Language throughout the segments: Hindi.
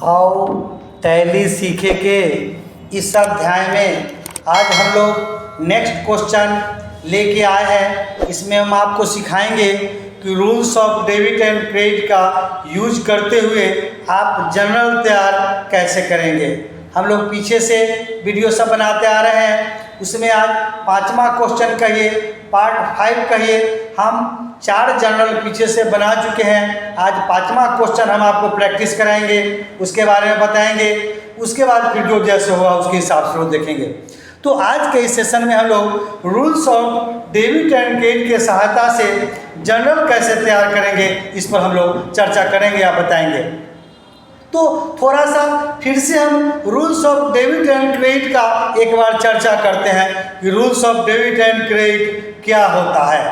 आओ टैली सीखे के इस अध्याय में आज हम लोग नेक्स्ट क्वेश्चन लेके आए हैं। इसमें हम आपको सिखाएंगे कि rules of debit and credit का यूज करते हुए आप जनरल तैयार कैसे करेंगे। हम लोग पीछे से वीडियो सब बनाते आ रहे हैं, उसमें आज 5वां क्वेश्चन कहिए, पार्ट 5 कहिए, हम 4 जनरल पीछे से बना चुके हैं। आज 5वां क्वेश्चन हम आपको प्रैक्टिस कराएंगे, उसके बारे में बताएंगे, उसके बाद फिर जो जैसे होगा उसके हिसाब से वो देखेंगे। तो आज के इस सेशन में हम लोग rules of debit and credit के सहायता से जनरल कैसे तैयार करेंगे इस पर हम लोग चर्चा करेंगे या बताएंगे। तो थोड़ा सा फिर से हम rules of debit and credit का एक बार चर्चा करते हैं कि rules of debit and credit क्या होता है।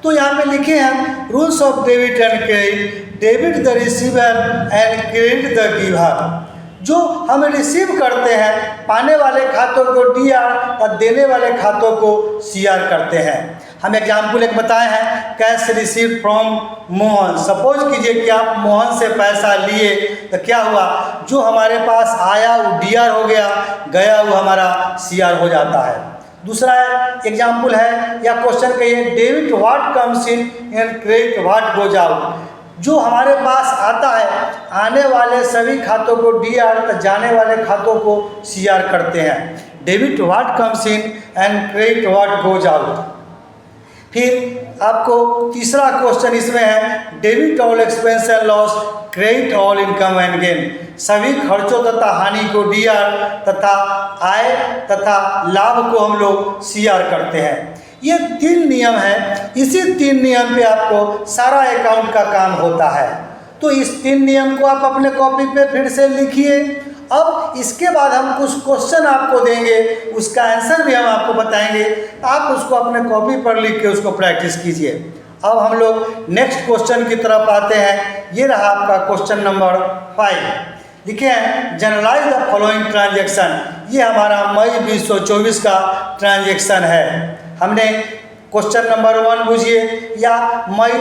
तो यहाँ पे लिखे हैं rules of debit and credit, debit the receiver and credit the giver. जो हम रिसीव करते हैं पाने वाले खातों को डीआर और देने वाले खातों को सीआर करते हैं। हम एग्जाम्पल एक बताए हैं, cash receive from Mohan. Suppose कीजिए कि आप मोहन से पैसा लिए तो क्या हुआ, जो हमारे पास आया वो डीआर हो गया, गया वो हमारा सीआर हो जाता है। दूसरा एग्जाम्पल है या क्वेश्चन कहिए, debit what comes in and credit what goes out. जो हमारे पास आता है, आने वाले सभी खातों को डीआर तो जाने वाले खातों को सीआर करते हैं। Debit what comes in and credit what goes out. फिर आपको तीसरा क्वेश्चन इसमें है, debit all expense and loss, credit all income and gain. सभी खर्चों तथा हानि को डीआर तथा आय तथा लाभ को हम लोग सीआर करते हैं। ये 3 नियम है, इसी 3 नियम पे आपको सारा अकाउंट का काम होता है। तो इस 3 नियम को आप अपने कॉपी पे फिर से लिखिए। अब इसके बाद हम कुछ क्वेश्चन आपको देंगे, उसका आंसर भी हम आपको बताएंगे, आप उसको अपने कॉपी पर लिख के उसको प्रैक्टिस कीजिए। अब हम लोग नेक्स्ट क्वेश्चन की तरफ आते हैं। ये रहा आपका क्वेश्चन नंबर 5। लिखे हैं, जनरलाइज द फॉलोइंग ट्रांजेक्शन। ये हमारा मई 2024 का ट्रांजेक्शन है। हमने क्वेश्चन नंबर 1 बुझिए, या मई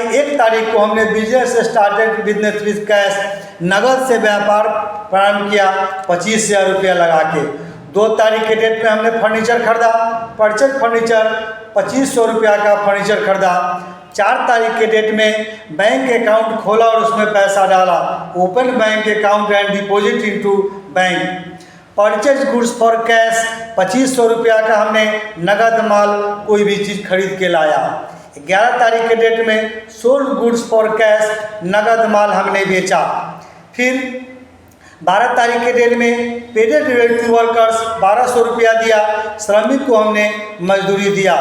1 तारीख को हमने business started business with cash, नगद से व्यापार प्रारंभ किया 25,000 रुपया लगा के। 2 तारीख के डेट में हमने फर्नीचर खरीदा, परचेज फर्नीचर 2500 रुपया का फर्नीचर खरीदा। 4 तारीख के डेट में बैंक अकाउंट खोला और उसमें पैसा डाला, open bank account and deposit into bank. Purchase goods for cash 2500 रुपया का हमने नगद माल कोई भी चीज़ खरीद के लाया। 11 तारीख के डेट में सोल्ड गुड्स फॉर कैश, नगद माल हमने बेचा। फिर 12 तारीख के डेट में पेडेड टू वर्कर्स 1200 रुपया दिया, श्रमिक को हमने मजदूरी दिया।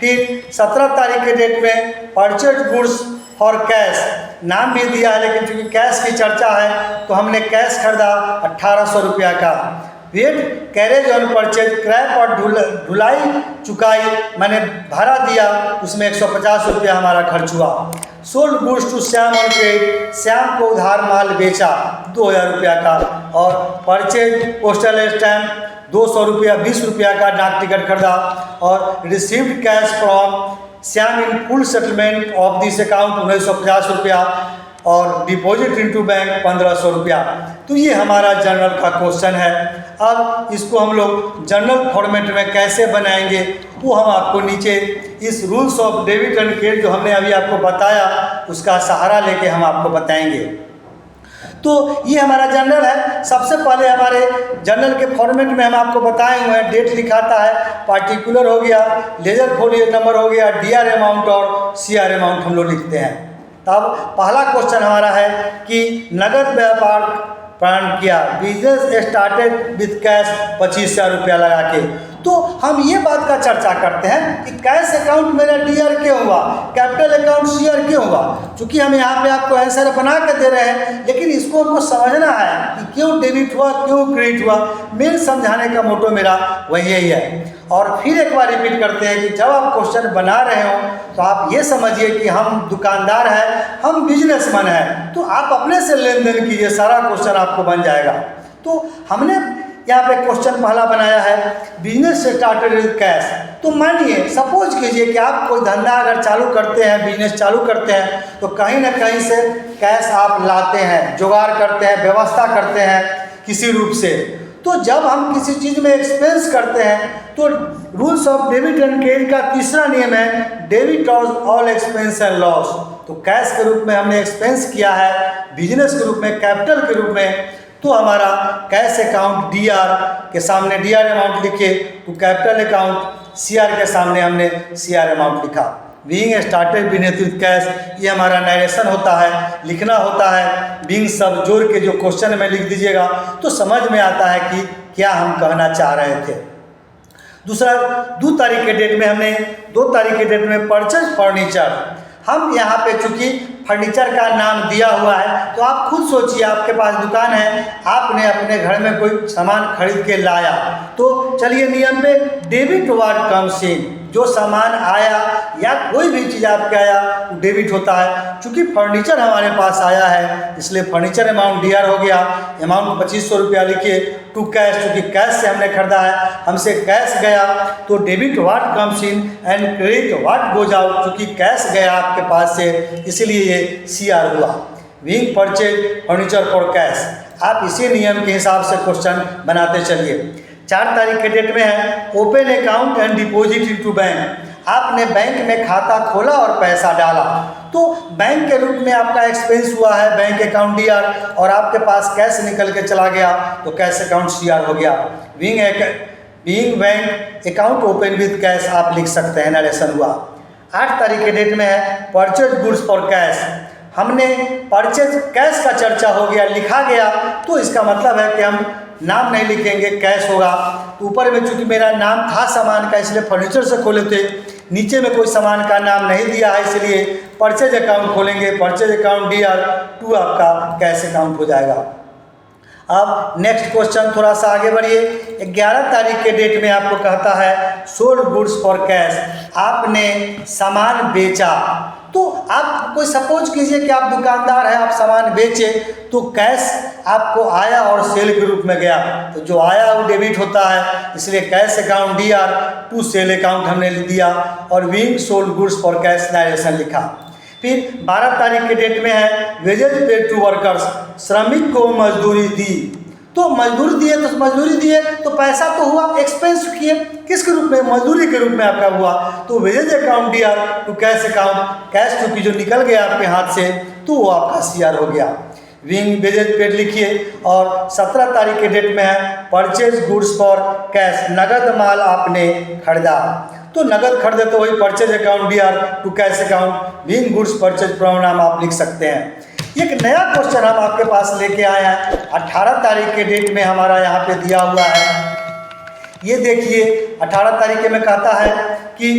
फिर 17 तारीख के डेट में परचेज गुड्स फॉर कैश, नाम भी दिया है लेकिन चूँकि कैश की चर्चा है तो हमने कैश खरीदा 1800 रुपया का। वेट कैरेज ऑन परचेज, क्रय पर ढुलाई चुकाई मैंने भाड़ा दिया, उसमें 150 रुपया हमारा खर्च हुआ। Sold goods to Shyam on credit, Shyam को उधार माल बेचा 2000 रुपया का। और परचेज पोस्टल स्टैम्प 200 रुपया, 20 रुपया का डाक टिकट खरीदा। और received cash from Shyam in full settlement of this account 1950 रुपया। और डिपॉजिट इनटू बैंक 1500 रुपया। तो ये हमारा जनरल का क्वेश्चन है। अब इसको हम लोग जनरल फॉर्मेट में कैसे बनाएंगे वो हम आपको नीचे इस rules of debit and credit जो हमने अभी आपको बताया उसका सहारा लेके हम आपको बताएंगे। तो ये हमारा जनरल है। सबसे पहले हमारे जनरल के फॉर्मेट में हम आपको बताए हुए हैं, डेट लिखाता है, पार्टिकुलर हो गया, लेजर फोलियो नंबर हो गया, डीआर अमाउंट और सीआर अमाउंट हम लोग लिखते हैं। तब पहला क्वेश्चन हमारा है कि नगद व्यापार प्रारंभ किया, बिजनेस स्टार्टेड विद कैश 25,000 रुपया लगा के। तो हम ये बात का चर्चा करते हैं कि कैश अकाउंट मेरा डीआर क्यों हुआ, कैपिटल अकाउंट सीआर क्यों हुआ। चूँकि हम यहाँ पे आपको आंसर बना के दे रहे हैं, लेकिन इसको हमको समझना है कि क्यों डेबिट हुआ, क्यों क्रेडिट हुआ। मेन समझाने का मोटो मेरा वही है। और फिर एक बार रिपीट करते हैं कि जब आप क्वेश्चन बना रहे हो तो आप ये समझिए कि हम दुकानदार हैं, हम बिजनेसमैन हैं, तो आप अपने से लेन देन कीजिए, सारा क्वेश्चन आपको बन जाएगा। तो हमने यहाँ पे क्वेश्चन पहला बनाया है, बिजनेस स्टार्टेड विद कैश। तो मानिए सपोज कीजिए कि आप कोई धंधा अगर चालू करते हैं, बिजनेस चालू करते हैं, तो कहीं ना कहीं से कैश आप लाते हैं, जुगाड़ करते हैं, व्यवस्था करते हैं किसी रूप से। तो जब हम किसी चीज़ में एक्सपेंस करते हैं तो rules of debit and credit का तीसरा नियम है debit all expense and loss. तो कैश के रूप में हमने एक्सपेंस किया है, बिजनेस के रूप में, कैपिटल के रूप में, तो हमारा कैश अकाउंट डीआर के सामने डीआर अमाउंट लिखे, तो कैपिटल अकाउंट सीआर के सामने हमने सीआर अमाउंट लिखा। Being started business with cash, ये हमारा नरेशन होता है, लिखना होता है। बीइंग सब जोड़ के जो क्वेश्चन में लिख दीजिएगा तो समझ में आता है कि क्या हम कहना चाह रहे थे। दूसरा, 2 तारीख के डेट में हमने 2 तारीख के डेट में परचेज फर्नीचर। हम यहाँ पे चूंकि फर्नीचर का नाम दिया हुआ है तो आप खुद सोचिए, आपके पास दुकान है, आपने अपने घर में कोई सामान खरीद के लाया, तो चलिए नियम पे डेबिट व्हाट कम्स इन, जो सामान आया या कोई भी चीज़ आपके आया वो डेबिट होता है। चूँकि फर्नीचर हमारे पास आया है इसलिए फर्नीचर अमाउंट डीआर हो गया। अमाउंट 2500 रुपया लिखिए टू कैश, क्योंकि कैश से हमने खरीदा है, हमसे कैश गया तो debit what comes in and credit what goes out, चूँकि कैश गया आपके पास से इसलिए ये सीआर हुआ। Being purchase furniture for cash, आप इसी नियम के हिसाब से क्वेश्चन बनाते चलिए। 4 तारीख के डेट में है open account and deposit into bank. आपने बैंक में खाता खोला और पैसा डाला, तो बैंक के रूप में आपका एक्सपेंस हुआ है बैंक अकाउंट डीआर, और आपके पास कैश निकल के चला गया तो कैश अकाउंट सीआर हो गया। Being bank account open with cash आप लिख सकते हैं, नरेशन हुआ। 8 तारीख के डेट में है परचेज गुड्स फॉर कैश। हमने परचेज कैश का चर्चा हो गया, लिखा गया, तो इसका मतलब है कि हम नाम नहीं लिखेंगे, कैश होगा। तो ऊपर में चूंकि मेरा नाम था सामान का इसलिए फर्नीचर से खोले थे, नीचे में कोई सामान का नाम नहीं दिया है इसलिए परचेज अकाउंट खोलेंगे, परचेज अकाउंट डीआर टू आपका कैश अकाउंट हो जाएगा। अब नेक्स्ट क्वेश्चन थोड़ा सा आगे बढ़िए। 11 तारीख के डेट में आपको कहता है सोल्ड गुड्स फॉर कैश, आपने सामान बेचा। तो आप कोई सपोज कीजिए कि आप दुकानदार हैं, आप सामान बेचे तो कैश आपको आया और सेल के रूप में गया, तो जो आया वो डेबिट होता है, इसलिए cash account DR to sale account हमने दिया और being sold goods for cash narration लिखा। फिर 12 तारीख के डेट में है वेजेज पेड टू वर्कर्स, श्रमिक को मजदूरी दी। तो मजदूर दिए तो मजदूरी दिए तो पैसा तो हुआ, एक्सपेंस किए किसके रूप में, मजदूरी के रूप में आपका हुआ, तो wages account DR to cash account, cash चूँकि जो निकल गया आपके हाथ से तो वो आपका सीआर हो गया। विंग वेजेज पेड लिखिए। और 17 तारीख के डेट में है परचेज गुड्स फॉर कैश, नगद माल आपने खरीदा, तो नगद खरीदे तो वही purchase account DR to cash account, being goods purchase प्रोनाम आप लिख सकते हैं। एक नया क्वेश्चन हम आपके पास लेके आए हैं 18 तारीख के डेट में हमारा यहाँ पे दिया हुआ है। ये देखिए 18 तारीख में कहता है कि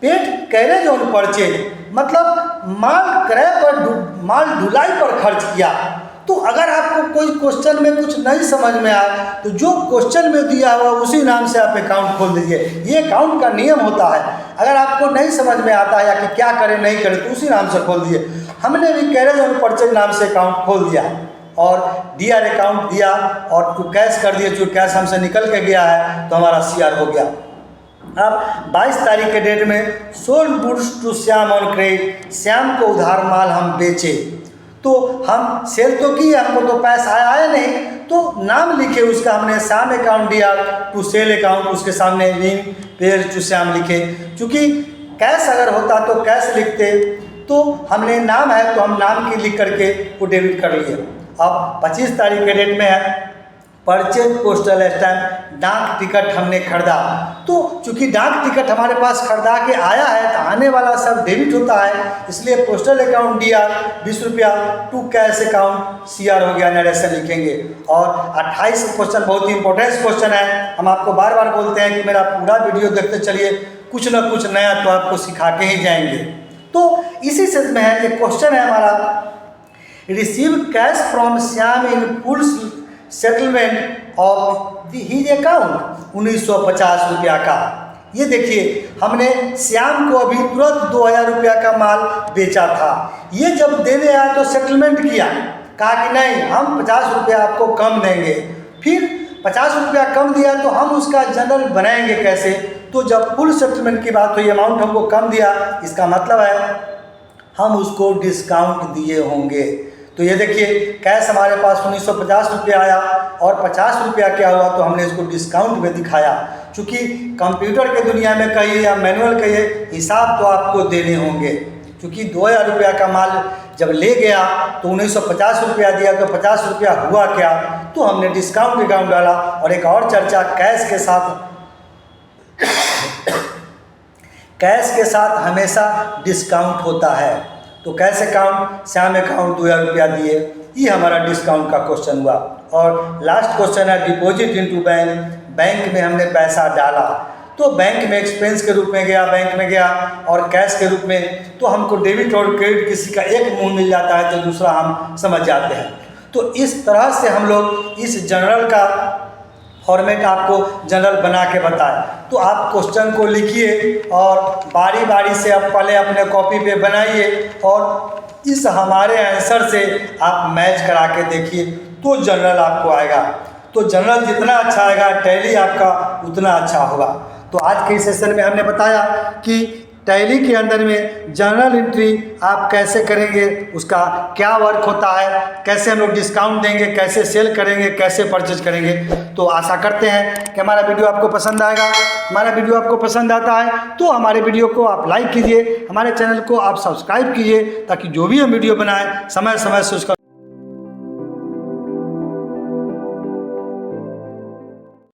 पेड कैरेज ऑन परचेज, मतलब माल क्रय पर माल ढुलाई पर खर्च किया। तो अगर आपको कोई क्वेश्चन में कुछ नहीं समझ में आए तो जो क्वेश्चन में दिया हुआ उसी नाम से आप अकाउंट खोल दीजिए, ये अकाउंट का नियम होता है। अगर आपको नहीं समझ में आता है या कि क्या करें नहीं करें तो उसी नाम से खोल दिए। हमने भी कैरेज और परचेज नाम से अकाउंट खोल दिया और डीआर अकाउंट दिया और टू कैश कर दिए, जो कैश हमसे निकल के गया है तो हमारा सीआर हो गया। अब 22 तारीख के डेट में sold goods to Shyam on credit, Shyam को उधार माल हम बेचे, तो हम सेल तो किए, हमको तो पैसा आया नहीं, तो नाम लिखे उसका हमने Shyam account DR to sale account, उसके सामने विंग पेज टू श्याम लिखे। चूँकि कैश अगर होता तो कैश लिखते, तो हमने नाम है तो हम नाम की लिख करके वो डेबिट कर लिए। अब 25 तारीख के डेट में है परचेज पोस्टल स्टैम्प, डाक टिकट हमने खरीदा, तो चूंकि डाक टिकट हमारे पास खरीदा के आया है तो आने वाला सब डेबिट होता है, इसलिए पोस्टल अकाउंट डीआर 20 रुपया टू कैश अकाउंट सीआर हो गया, नरेशन लिखेंगे। और 28 क्वेश्चन बहुत ही इंपॉर्टेंट क्वेश्चन है, हम आपको बार बार बोलते हैं कि मेरा पूरा वीडियो देखते चलिए, कुछ ना कुछ नया तो आपको सिखा के ही जाएंगे। तो इसी से में है एक क्वेश्चन है हमारा, receive cash from Shyam in full settlement of his account 1950 रुपया का। ये देखिए हमने श्याम को अभी तुरंत 2000 रुपया का माल बेचा था, ये जब देने आया तो सेटलमेंट किया, कहा कि नहीं हम 50 रुपया आपको कम देंगे। फिर 50 रुपया कम दिया तो हम उसका जनरल बनाएंगे कैसे। तो जब फुल सेटलमेंट की बात हुई, अमाउंट हमको कम दिया, इसका मतलब है हम उसको डिस्काउंट दिए होंगे। तो ये देखिए कैश हमारे पास 1950 रुपया आया और 50 रुपया क्या हुआ तो हमने इसको डिस्काउंट में दिखाया। चूँकि कंप्यूटर के दुनिया में कहिए या मैनुअल कहिए, हिसाब तो आपको देने होंगे। क्योंकि 2000 रुपया का माल जब ले गया तो 1950 रुपया दिया, तो 50 रुपया हुआ क्या, तो हमने डिस्काउंट डाला। और एक और चर्चा, कैश के साथ हमेशा डिस्काउंट होता है। तो कैश अकाउंट, श्याम अकाउंट 2000 रुपया दिए, ये हमारा डिस्काउंट का क्वेश्चन हुआ। और लास्ट क्वेश्चन है डिपॉजिट इनटू बैंक, बैंक में हमने पैसा डाला, तो बैंक में एक्सपेंस के रूप में गया, बैंक में गया, और कैश के रूप में। तो हमको डेबिट और क्रेडिट किसी का एक मुंह मिल जाता है तो दूसरा हम समझ जाते हैं। तो इस तरह से हम लोग इस जनरल का फॉर्मेट आपको जनरल बना के बताए। तो आप क्वेश्चन को लिखिए और बारी बारी से आप पहले अपने कॉपी पे बनाइए और इस हमारे आंसर से आप मैच करा के देखिए, तो जनरल आपको आएगा। तो जनरल जितना अच्छा आएगा, टैली आपका उतना अच्छा होगा। तो आज के सेशन में हमने बताया कि टैली के अंदर में जनरल एंट्री आप कैसे करेंगे, उसका क्या वर्क होता है, कैसे हम लोग डिस्काउंट देंगे, कैसे सेल करेंगे, कैसे परचेज करेंगे। तो आशा करते हैं कि हमारा वीडियो आपको पसंद आएगा। हमारा वीडियो आपको पसंद आता है तो हमारे वीडियो को आप लाइक कीजिए, हमारे चैनल को आप सब्सक्राइब कीजिए, ताकि जो भी हम वीडियो बनाएं समय समय से उसका